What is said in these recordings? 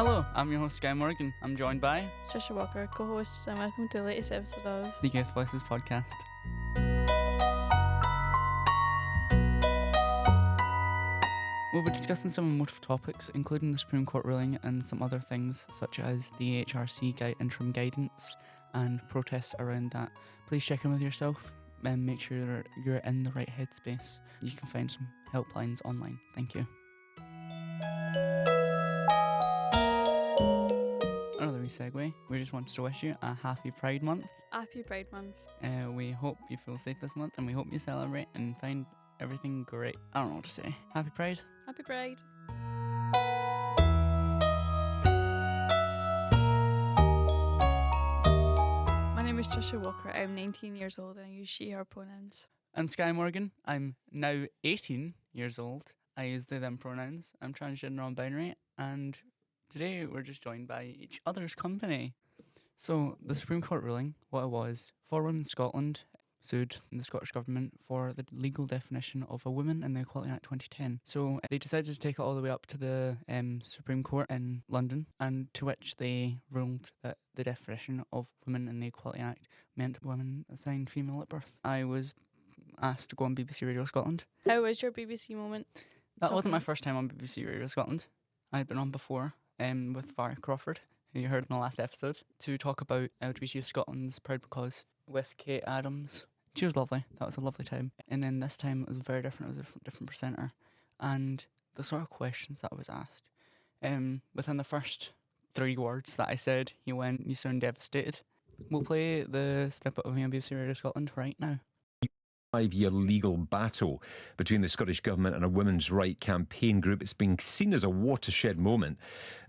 Hello, I'm your host Skye Morgan. I'm joined by Tricia Walker, co-host, and welcome to the latest episode of the Youth Voices podcast. We'll be discussing some emotive topics, including the Supreme Court ruling and some other things, such as the EHRC interim guidance and protests around that. Please check in with yourself and make sure you're in the right headspace. You can find some helplines online. Thank you. Another wee segue. We just wanted to wish you a happy Pride Month. Happy Pride Month. We hope you feel safe this month, and we hope you celebrate and find everything great. I don't know what to say. Happy Pride. Happy Pride. My name is Tricia Walker. I'm 19 years old and I use she, her pronouns. I'm Skye Morgan. I'm now 18 years old. I use they, them pronouns. I'm transgender non-binary, and today we're just joined by each other's company. So the Supreme Court ruling, what it was, 4 women in Scotland sued the Scottish Government for the legal definition of a woman in the Equality Act 2010. So they decided to take it all the way up to the Supreme Court in London, and to which they ruled that the definition of women in the Equality Act meant women assigned female at birth. I was asked to go on BBC Radio Scotland. How was your BBC moment? That wasn't my first time on BBC Radio Scotland. I had been on before with Varya Crawford, who you heard in the last episode, to talk about LGBT Youth Scotland's Proud Because with Kate Adams. She was lovely. That was a lovely time. And then this time it was very different. It was a different presenter. And the sort of questions that I was asked, within the first 3 words that I said, he went, "You sound devastated." We'll play the snippet of me on BBC Radio Scotland right now. 5-year legal battle between the Scottish Government and a women's right campaign group. It's been seen as a watershed moment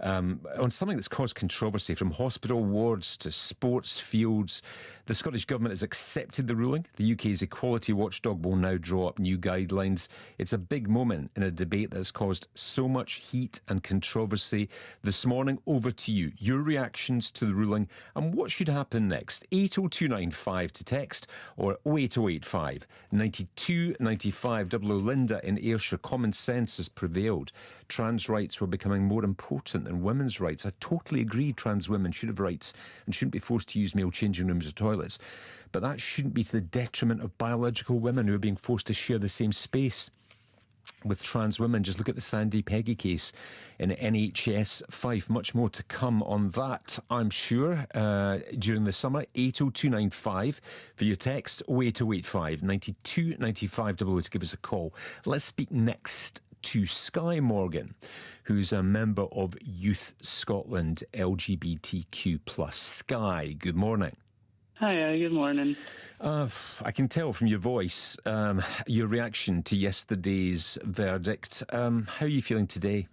on something that's caused controversy, from hospital wards to sports fields. The Scottish Government has accepted the ruling. The UK's equality watchdog will now draw up new guidelines. It's a big moment in a debate that has caused so much heat and controversy. This morning, over to you. Your reactions to the ruling and what should happen next. 80295 to text, or 08085 92 95 00. Linda in Ayrshire. Common sense has prevailed. Trans rights were becoming more important than women's rights. I totally agree trans women should have rights and shouldn't be forced to use male changing rooms or toilets. But that shouldn't be to the detriment of biological women who are being forced to share the same space with trans women. Just look at the Sandy Peggy case in NHS 5. Much more to come on that, I'm sure, during the summer. 80295 for your text, 08085 92 95 00 to give us a call. Let's speak next to Skye Morgan, who's a member of Youth Scotland LGBTQ+. Skye, good morning. Hi, good morning. I can tell from your voice your reaction to yesterday's verdict. How are you feeling today?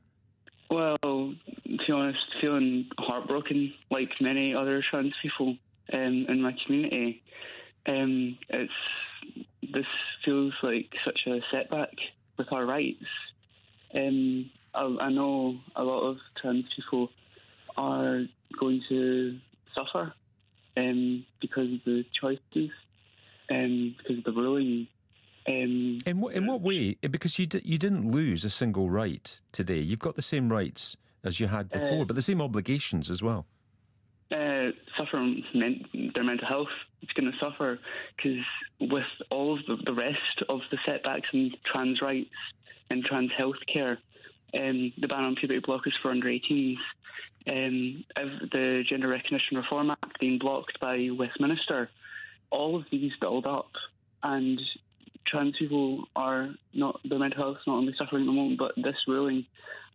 Well, to be honest, feeling heartbroken like many other trans people in my community. This feels like such a setback with our rights. I know a lot of trans people are going to suffer because of the choices, because of the ruling. In what way? Because you didn't lose a single right today. You've got the same rights as you had before, but the same obligations as well. Suffering their mental health is going to suffer, because with all of the rest of the setbacks in trans rights and trans health care, the ban on puberty blockers for under 18s, the Gender Recognition Reform Act being blocked by Westminster, all of these build up, and trans people are not, their mental health is not only suffering at the moment, but this ruling,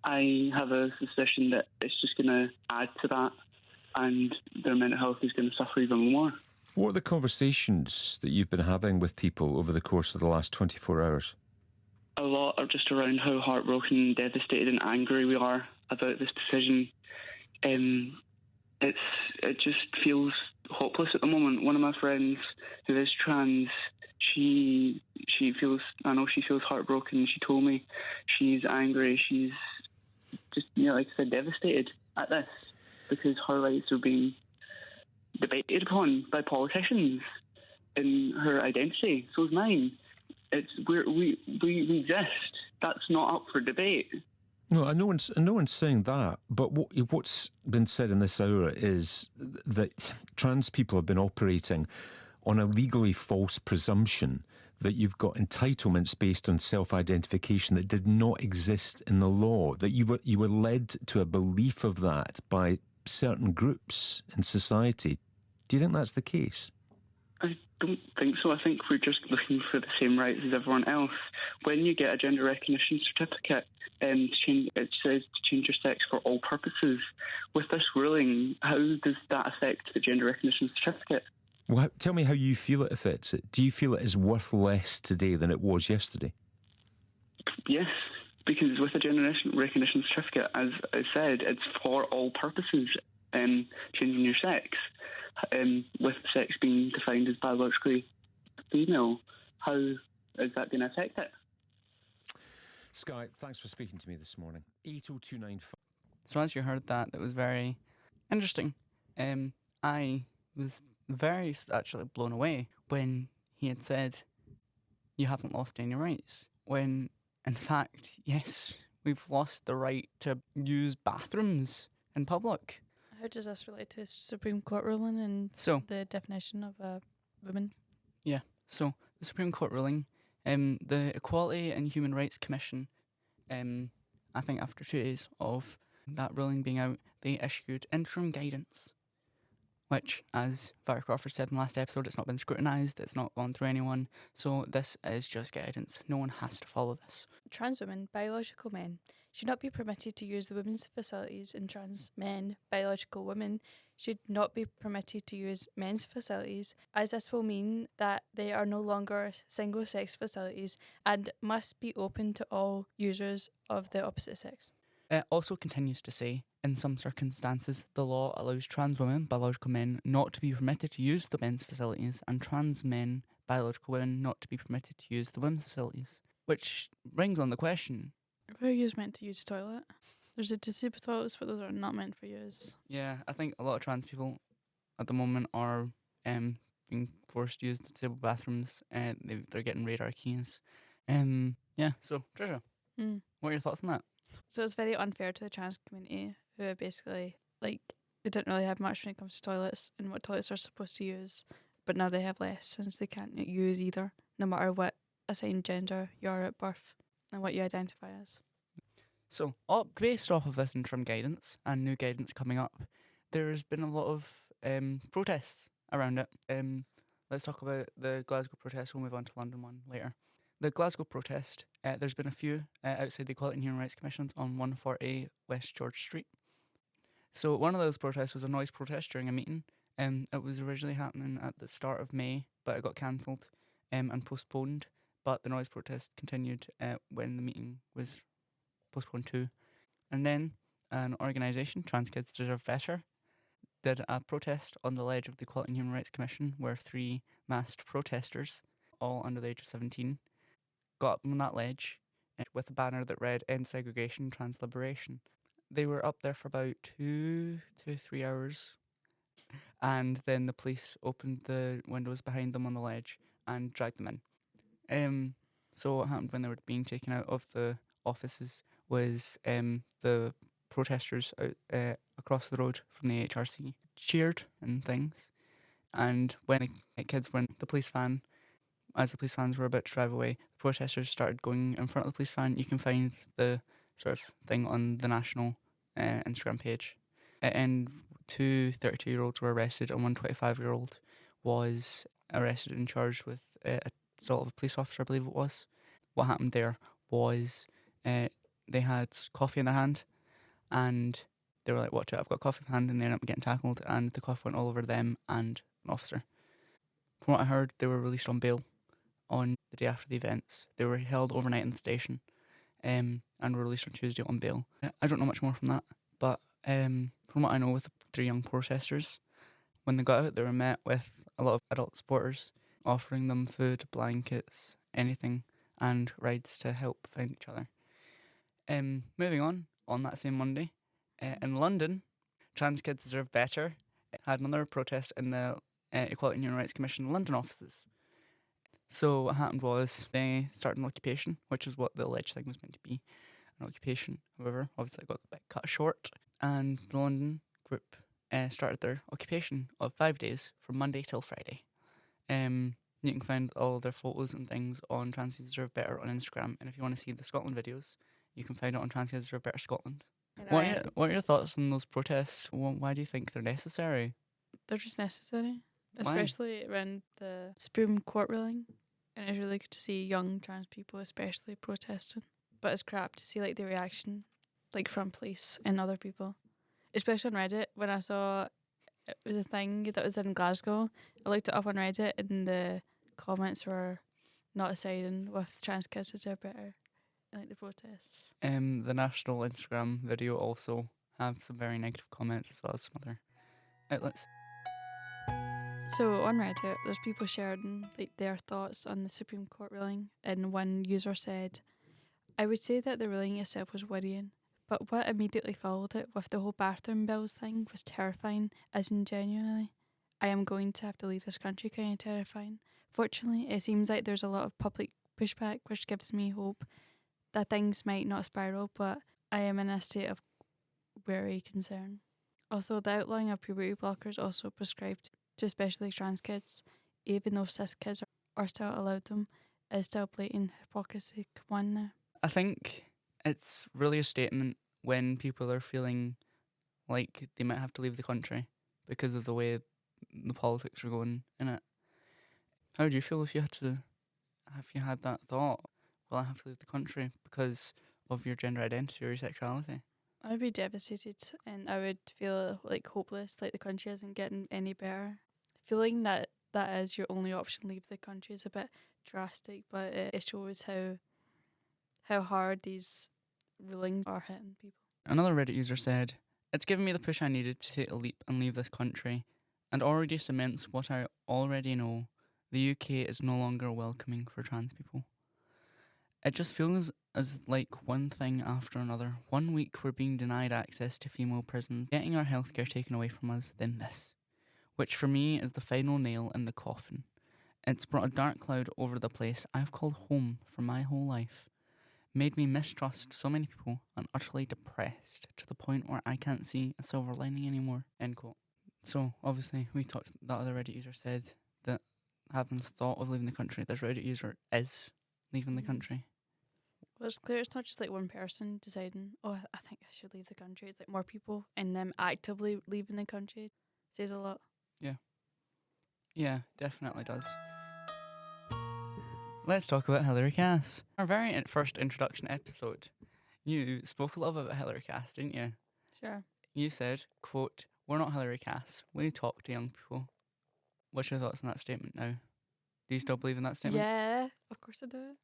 I have a suspicion that it's just going to add to that, and their mental health is going to suffer even more. What are the conversations that you've been having with people over the course of the last 24 hours? A lot are just around how heartbroken, devastated and angry we are about this decision. It just feels hopeless at the moment. One of my friends who is trans, she feels heartbroken. She told me she's angry. She's just, like I said, devastated at this, because her rights are being debated upon by politicians in her identity. So is mine. We exist. That's not up for debate. No, no one's saying that. But what's been said in this hour is that trans people have been operating on a legally false presumption that you've got entitlements based on self-identification that did not exist in the law. That you were led to a belief of that by certain groups in society. Do you think that's the case? I don't think so. I think we're just looking for the same rights as everyone else. When you get a gender recognition certificate, it says to change your sex for all purposes. With this ruling, how does that affect the gender recognition certificate? Well, tell me how you feel it affects it. Do you feel it is worth less today than it was yesterday? Yes, because with a gender recognition certificate, as I said, it's for all purposes, changing your sex. With sex being defined as biologically female, how is that going to affect it? Skye, thanks for speaking to me this morning. 80295. So as you heard that, it was very interesting. I was very actually blown away when he had said, you haven't lost any rights. When, in fact, yes, we've lost the right to use bathrooms in public. How does this relate to Supreme Court ruling and the definition of a woman? Yeah, so the Supreme Court ruling, the Equality and Human Rights Commission, I think after 2 days of that ruling being out, they issued interim guidance, which, as Vara Crawford said in the last episode, it's not been scrutinised, it's not gone through anyone, so this is just guidance. No one has to follow this. Trans women, biological men, should not be permitted to use the women's facilities, and trans men, biological women, should not be permitted to use men's facilities, as this will mean that they are no longer single-sex facilities and must be open to all users of the opposite sex. It also continues to say, in some circumstances, the law allows trans women, biological men, not to be permitted to use the men's facilities, and trans men, biological women, not to be permitted to use the women's facilities. Which brings on the question, who are you meant to use the toilet? There's a disabled toilets, but those are not meant for use. Yeah, I think a lot of trans people at the moment are being forced to use the disabled bathrooms. They're getting radar keys. Yeah, so Tricia, what are your thoughts on that? So it's very unfair to the trans community, who are basically, they didn't really have much when it comes to toilets and what toilets are supposed to use, but now they have less since they can't use either, no matter what assigned gender you are at birth and what you identify as. So, based off of this interim guidance and new guidance coming up, there's been a lot of protests around it. Let's talk about the Glasgow protest. We'll move on to London one later. The Glasgow protest, there's been a few outside the Equality and Human Rights Commissions on 140 West George Street. So one of those protests was a noise protest during a meeting. It was originally happening at the start of May, but it got cancelled and postponed. But the noise protest continued when the meeting was postponed too. And then an organisation, Trans Kids Deserve Better, did a protest on the ledge of the Equality and Human Rights Commission, where 3 masked protesters, all under the age of 17, got up on that ledge with a banner that read "End Segregation, Trans Liberation." They were up there for about 2 to 3 hours, and then the police opened the windows behind them on the ledge and dragged them in. So what happened when they were being taken out of the offices was the protesters out, across the road from the EHRC cheered and things, and when the kids were in the police van, as the police vans were about to drive away, the protesters started going in front of the police van. You can find the sort of thing on the national Instagram page. And 2 32-year-olds were arrested, and one 25-year-old was arrested and charged with assault of a police officer, I believe it was. What happened there was they had coffee in their hand, and they were like, "Watch out, I've got coffee in my hand," and they ended up getting tackled, and the coffee went all over them and an officer. From what I heard, they were released on bail on the day after the events. They were held overnight in the station and were released on Tuesday on bail. I don't know much more from that, but from what I know with the 3 young protesters, when they got out, they were met with a lot of adult supporters offering them food, blankets, anything, and rides to help find each other. Moving on that same Monday, in London, Trans Kids Deserve Better had another protest in the Equality and Human Rights Commission London offices. So what happened was they started an occupation, which is what the alleged thing was meant to be, an occupation. However, obviously I got the bit cut short, and the London group started their occupation of 5 days from Monday till Friday. You can find all their photos and things on Trans Youth Deserve Better on Instagram, and if you want to see the Scotland videos, you can find it on Trans Youth Deserve Better Scotland. What are your thoughts on those protests? Why do you think they're necessary? They're just necessary, Why? especially around the Supreme Court ruling. And it's really good to see young trans people especially protesting. But it's crap to see like the reaction like from police and other people. Especially on Reddit, when I saw it was a thing that was in Glasgow, I looked it up on Reddit and the comments were not siding with trans kids deserve better in like the protests. The national Instagram video also have some very negative comments as well as some other outlets. So on Reddit, there's people sharing like their thoughts on the Supreme Court ruling, and one user said, "I would say that the ruling itself was worrying, but what immediately followed it with the whole bathroom bills thing was terrifying, as in genuinely, I am going to have to leave this country kind of terrifying. Fortunately, it seems like there's a lot of public pushback, which gives me hope that things might not spiral, but I am in a state of wary concern." Also, the outlawing of puberty blockers also prescribed to especially trans kids, even though cis kids are still allowed them, is still blatant hypocrisy one now. I think it's really a statement when people are feeling like they might have to leave the country because of the way the politics are going in it. How would you feel if you had that thought? Will I have to leave the country because of your gender identity or your sexuality? I would be devastated and I would feel like hopeless, like the country isn't getting any better. Feeling that is your only option, leave the country, is a bit drastic, but it shows how hard these rulings are hitting people. Another Reddit user said, "It's given me the push I needed to take a leap and leave this country, and already cements what I already know. The UK is no longer welcoming for trans people. It just feels as like one thing after another. 1 week we're being denied access to female prisons, getting our healthcare taken away from us, then this. Which for me is the final nail in the coffin. It's brought a dark cloud over the place I've called home for my whole life. Made me mistrust so many people and utterly depressed to the point where I can't see a silver lining anymore." End quote. So obviously that other Reddit user said that having the thought of leaving the country, this Reddit user is leaving the country. Well, it's clear it's not just like one person deciding, oh, I think I should leave the country. It's like more people and them actively leaving the country. Says a lot. Yeah, definitely does. Let's talk about Hilary Cass. Our very first introduction episode, you spoke a lot about Hilary Cass, didn't you? Sure. You said, quote, "We're not Hilary Cass. We talk to young people." What's your thoughts on that statement now? Do you still believe in that statement? Yeah, of course I do.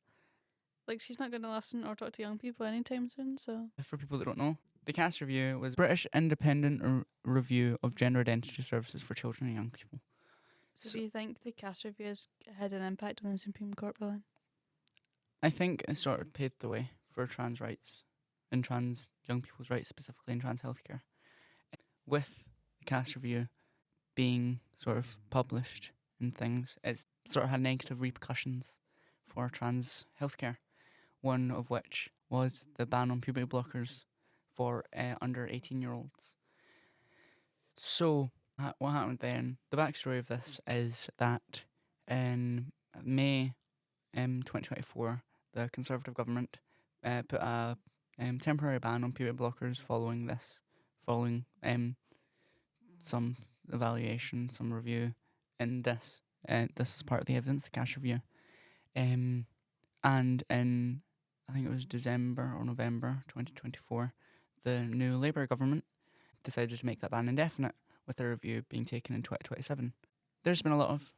Like, she's not going to listen or talk to young people anytime soon, so. For people that don't know, the Cass Review was a British independent review of gender identity services for children and young people. So do you think the Cass Review has had an impact on the Supreme Court ruling? I think it sort of paved the way for trans rights and trans young people's rights, specifically in trans healthcare. With the Cass Review being sort of published and things, it's sort of had negative repercussions for trans healthcare. One of which was the ban on puberty blockers for under 18-year-olds. So what happened then? The backstory of this is that in May 2024, the Conservative government put a temporary ban on puberty blockers following some evaluation, some review, and this is part of the evidence, the Cass Review. And in, I think it was December or November 2024, the new Labour government decided to make that ban indefinite, with the review being taken in 2027. There's been a lot of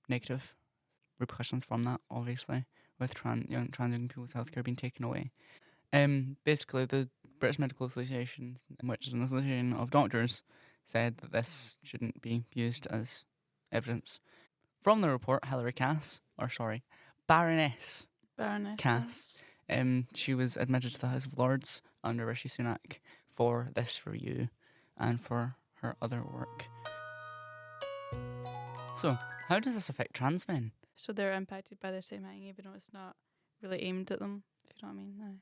negative repercussions from that, obviously, with trans young people's healthcare being taken away. Basically, the British Medical Association, which is an association of doctors, said that this shouldn't be used as evidence. From the report, Baroness Cass, she was admitted to the House of Lords under Rishi Sunak for this review and for her other work. So, how does this affect trans men? So they're impacted by the same thing, even though it's not really aimed at them, if you know what I mean.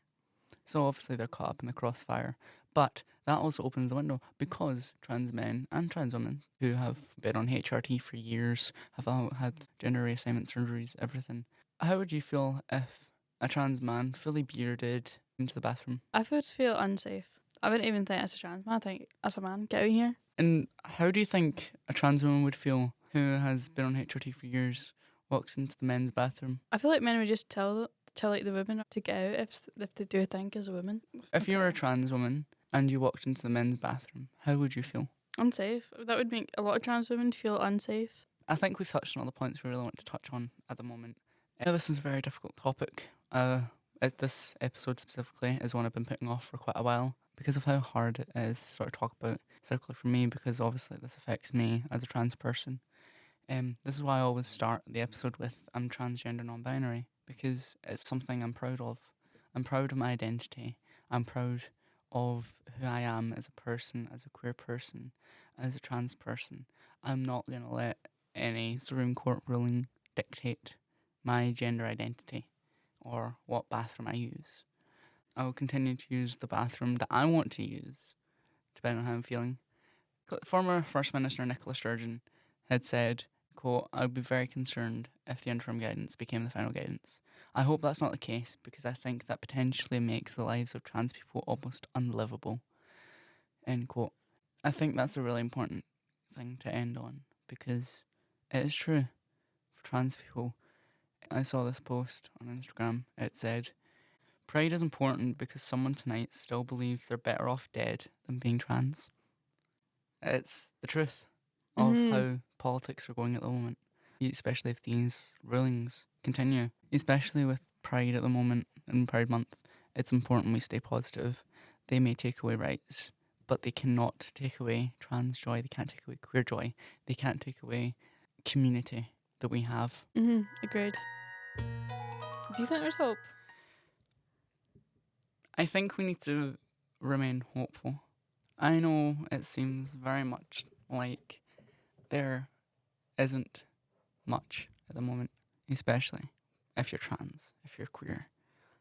So obviously they're caught up in the crossfire. But that also opens the window because trans men and trans women who have been on HRT for years, have all had gender reassignment surgeries, everything. How would you feel if a trans man, fully bearded, into the bathroom? I would feel unsafe. I wouldn't even think as a trans man. I think as a man, get out here. And how do you think a trans woman would feel who has been on HRT for years, walks into the men's bathroom? I feel like men would just tell like the women to get out if they do think as a woman. If you were a trans woman and you walked into the men's bathroom, how would you feel? Unsafe. That would make a lot of trans women feel unsafe. I think we've touched on all the points we really want to touch on at the moment. This is a very difficult topic. This episode specifically is one I've been putting off for quite a while because of how hard it is to sort of talk about, particularly for me, because obviously this affects me as a trans person. This is why I always start the episode with I'm transgender non-binary, because it's something I'm proud of. I'm proud of my identity. I'm proud of who I am as a person, as a queer person, as a trans person. I'm not going to let any Supreme Court ruling dictate my gender identity or what bathroom I use. I will continue to use the bathroom that I want to use, depending on how I'm feeling. Former First Minister Nicola Sturgeon had said, quote, "I would be very concerned if the interim guidance became the final guidance. I hope that's not the case because I think that potentially makes the lives of trans people almost unlivable." End quote. I think that's a really important thing to end on because it is true for trans people. I saw this post on Instagram. It said, "Pride is important because someone tonight still believes they're better off dead than being trans." It's the truth of how politics are going at the moment, especially if these rulings continue, especially with Pride at the moment and Pride Month. It's important we stay positive. They may take away rights, but they cannot take away trans joy. They can't take away queer joy. They can't take away community that we have. Agreed. Do you think there's hope? I think we need to remain hopeful. I know it seems very much like there isn't much at the moment, especially if you're trans, if you're queer,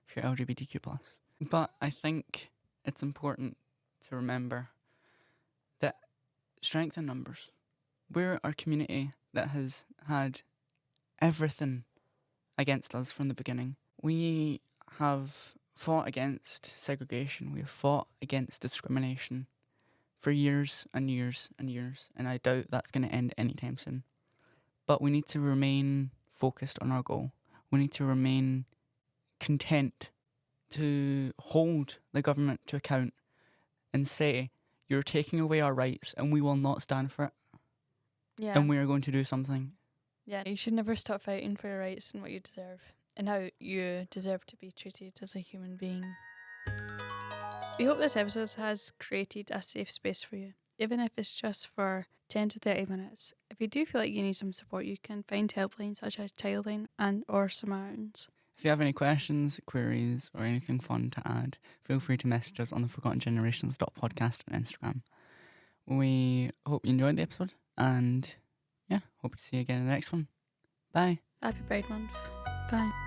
if you're LGBTQ+. But I think it's important to remember that strength in numbers. We're a community that has had everything against us from the beginning. We have fought against segregation. We have fought against discrimination for years and years and years, and I doubt that's going to end anytime soon. But we need to remain focused on our goal. We need to remain content to hold the government to account and say, you're taking away our rights and we will not stand for it. Yeah. And we are going to do something. Yeah, you should never stop fighting for your rights and what you deserve and how you deserve to be treated as a human being. We hope this episode has created a safe space for you, even if it's just for 10 to 30 minutes. If you do feel like you need some support, you can find helplines such as Childline and or Samaritans. If you have any questions, queries, or anything fun to add, feel free to message us on the ForgottenGenerations.podcast on Instagram. We hope you enjoyed the episode, and yeah, hope to see you again in the next one. Bye. Happy Pride Month. Bye.